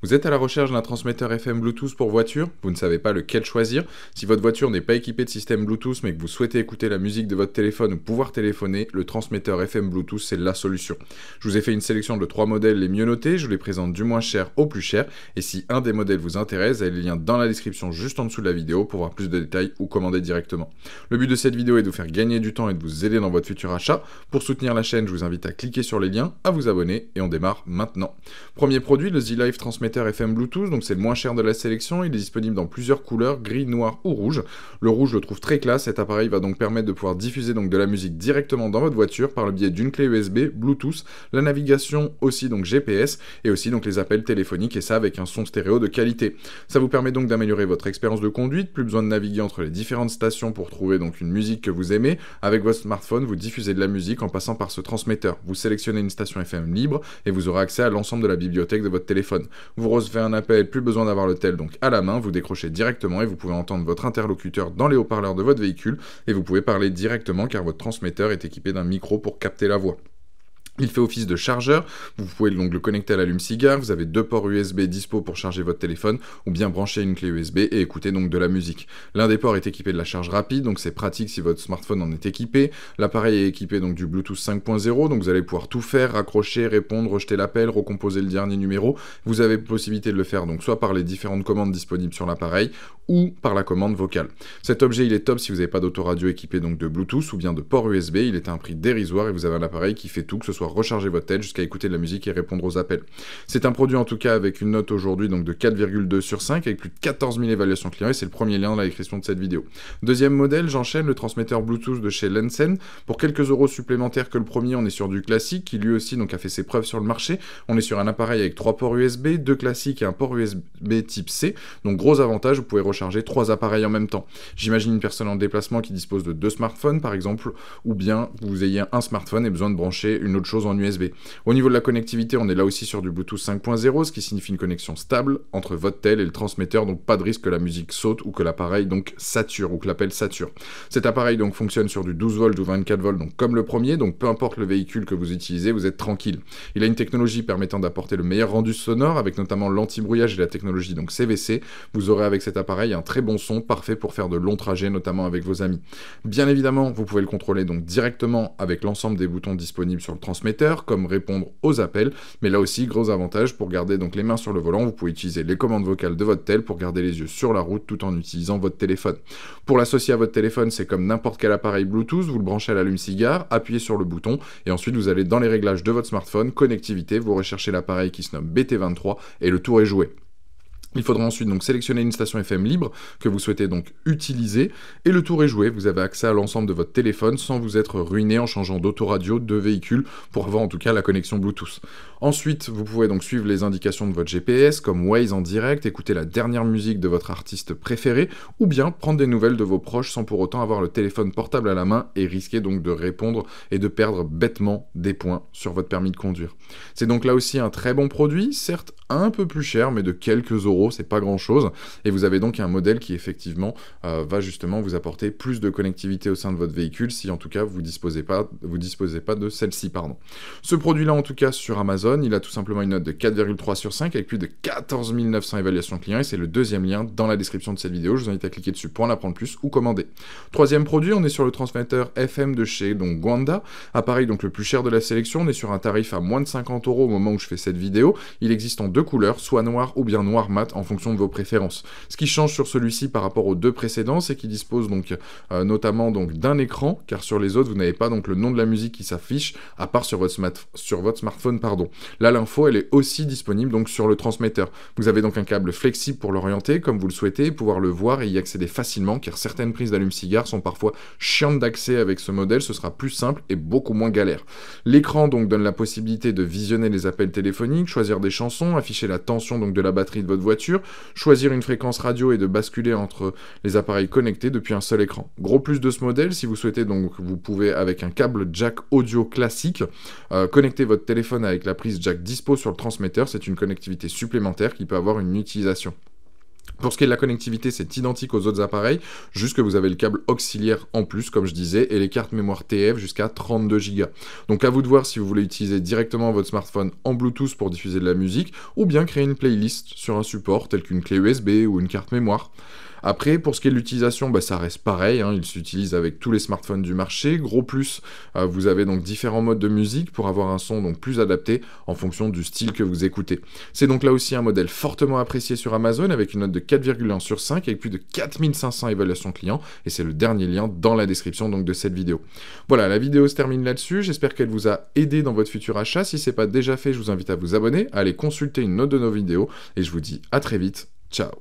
Vous êtes à la recherche d'un transmetteur FM Bluetooth pour voiture? Vous ne savez pas lequel choisir? Si votre voiture n'est pas équipée de système Bluetooth mais que vous souhaitez écouter la musique de votre téléphone ou pouvoir téléphoner, le transmetteur FM Bluetooth c'est la solution. Je vous ai fait une sélection de 3 modèles les mieux notés, je vous les présente du moins cher au plus cher, et si un des modèles vous intéresse, vous avez le lien dans la description juste en dessous de la vidéo pour voir plus de détails ou commander directement. Le but de cette vidéo est de vous faire gagner du temps et de vous aider dans votre futur achat. Pour soutenir la chaîne, je vous invite à cliquer sur les liens, à vous abonner, et on démarre maintenant. Premier produit, le Z-Live transmetteur FM Bluetooth, donc c'est le moins cher de la sélection, il est disponible dans plusieurs couleurs, gris, noir ou rouge. Le rouge je le trouve très classe, cet appareil va donc permettre de pouvoir diffuser donc de la musique directement dans votre voiture par le biais d'une clé USB, Bluetooth, la navigation aussi donc GPS et aussi donc les appels téléphoniques, et ça avec un son stéréo de qualité. Ça vous permet donc d'améliorer votre expérience de conduite, plus besoin de naviguer entre les différentes stations pour trouver donc une musique que vous aimez. Avec votre smartphone, vous diffusez de la musique en passant par ce transmetteur. Vous sélectionnez une station FM libre et vous aurez accès à l'ensemble de la bibliothèque de votre téléphone. Vous recevez un appel, plus besoin d'avoir le tel donc à la main, vous décrochez directement et vous pouvez entendre votre interlocuteur dans les haut-parleurs de votre véhicule et vous pouvez parler directement car votre transmetteur est équipé d'un micro pour capter la voix. Il fait office de chargeur, vous pouvez donc le connecter à l'allume-cigare, vous avez 2 ports USB dispo pour charger votre téléphone, ou bien brancher une clé USB et écouter donc de la musique. L'un des ports est équipé de la charge rapide, donc c'est pratique si votre smartphone en est équipé. L'appareil est équipé donc du Bluetooth 5.0, donc vous allez pouvoir tout faire, raccrocher, répondre, rejeter l'appel, recomposer le dernier numéro. Vous avez possibilité de le faire donc soit par les différentes commandes disponibles sur l'appareil, ou par la commande vocale. Cet objet il est top si vous n'avez pas d'autoradio équipé donc de Bluetooth ou bien de port USB, il est à un prix dérisoire et vous avez un appareil qui fait tout, que ce soit recharger votre tel jusqu'à écouter de la musique et répondre aux appels. C'est un produit en tout cas avec une note aujourd'hui donc de 4,2 sur 5 avec plus de 14 000 évaluations clients et c'est le premier lien dans la description de cette vidéo. Deuxième modèle, j'enchaîne le transmetteur Bluetooth de chez Lensen. Pour quelques euros supplémentaires que le premier, on est sur du classique qui lui aussi donc a fait ses preuves sur le marché. On est sur un appareil avec 3 ports USB, 2 classiques et un port USB type C. Donc gros avantage, vous pouvez recharger 3 appareils en même temps. J'imagine une personne en déplacement qui dispose de 2 smartphones par exemple, ou bien vous ayez un smartphone et besoin de brancher une autre chose en USB. Au niveau de la connectivité, on est là aussi sur du Bluetooth 5.0, ce qui signifie une connexion stable entre votre tel et le transmetteur, donc pas de risque que la musique saute ou que l'appareil donc sature ou que l'appel sature. Cet appareil donc fonctionne sur du 12 volts ou 24 volts, donc comme le premier, donc peu importe le véhicule que vous utilisez, vous êtes tranquille. Il a une technologie permettant d'apporter le meilleur rendu sonore avec notamment l'anti-brouillage et la technologie donc CVC. Vous aurez avec cet appareil un très bon son, parfait pour faire de longs trajets, notamment avec vos amis. Bien évidemment, vous pouvez le contrôler donc directement avec l'ensemble des boutons disponibles sur le transmetteur, comme répondre aux appels, mais là aussi gros avantage pour garder donc les mains sur le volant, vous pouvez utiliser les commandes vocales de votre tel pour garder les yeux sur la route tout en utilisant votre téléphone. Pour l'associer à votre téléphone, c'est comme n'importe quel appareil Bluetooth, vous le branchez à l'allume-cigare, appuyez sur le bouton et ensuite vous allez dans les réglages de votre smartphone, connectivité, vous recherchez l'appareil qui se nomme BT23 et le tour est joué. Il faudra ensuite donc sélectionner une station FM libre que vous souhaitez donc utiliser et le tour est joué, vous avez accès à l'ensemble de votre téléphone sans vous être ruiné en changeant d'autoradio, de véhicule pour avoir en tout cas la connexion Bluetooth. Ensuite, vous pouvez donc suivre les indications de votre GPS comme Waze en direct, écouter la dernière musique de votre artiste préféré ou bien prendre des nouvelles de vos proches sans pour autant avoir le téléphone portable à la main et risquer donc de répondre et de perdre bêtement des points sur votre permis de conduire. C'est donc là aussi un très bon produit, certes un peu plus cher mais de quelques euros, c'est pas grand chose, et vous avez donc un modèle qui effectivement va justement vous apporter plus de connectivité au sein de votre véhicule si en tout cas vous disposez pas de celle-ci, pardon. Ce produit là en tout cas sur Amazon, il a tout simplement une note de 4,3 sur 5 avec plus de 14 900 évaluations clients et c'est le deuxième lien dans la description de cette vidéo, je vous invite à cliquer dessus pour en apprendre plus ou commander. Troisième produit, on est sur le transmetteur FM de chez donc Gwanda, appareil donc le plus cher de la sélection, on est sur un tarif à moins de 50 € au moment où je fais cette vidéo, il existe en 2 couleurs, soit noir ou bien noir mat en fonction de vos préférences. Ce qui change sur celui-ci par rapport aux 2 précédents, c'est qu'il dispose donc notamment donc d'un écran, car sur les autres vous n'avez pas donc le nom de la musique qui s'affiche, à part sur votre smartphone, pardon. Là l'info elle est aussi disponible donc sur le transmetteur. Vous avez donc un câble flexible pour l'orienter comme vous le souhaitez, pouvoir le voir et y accéder facilement, car certaines prises d'allume-cigare sont parfois chiantes d'accès. Avec ce modèle, ce sera plus simple et beaucoup moins galère. L'écran donc donne la possibilité de visionner les appels téléphoniques, choisir des chansons, afficher la tension donc de la batterie de votre voiture, choisir une fréquence radio et de basculer entre les appareils connectés depuis un seul écran. Gros plus de ce modèle, si vous souhaitez donc vous pouvez avec un câble jack audio classique connecter votre téléphone avec la prise jack dispo sur le transmetteur, c'est une connectivité supplémentaire qui peut avoir une utilisation. Pour ce qui est de la connectivité, c'est identique aux autres appareils, juste que vous avez le câble auxiliaire en plus, comme je disais, et les cartes mémoire TF jusqu'à 32 Go. Donc à vous de voir si vous voulez utiliser directement votre smartphone en Bluetooth pour diffuser de la musique, ou bien créer une playlist sur un support tel qu'une clé USB ou une carte mémoire. Après, pour ce qui est de l'utilisation, ça reste pareil, hein, il s'utilise avec tous les smartphones du marché. Gros plus, vous avez donc différents modes de musique pour avoir un son donc plus adapté en fonction du style que vous écoutez. C'est donc là aussi un modèle fortement apprécié sur Amazon avec une note de 4,1 sur 5 avec plus de 4500 évaluations clients, et c'est le dernier lien dans la description donc de cette vidéo. Voilà, la vidéo se termine là-dessus, j'espère qu'elle vous a aidé dans votre futur achat. Si ce n'est pas déjà fait, je vous invite à vous abonner, à aller consulter une autre de nos vidéos, et je vous dis à très vite, ciao.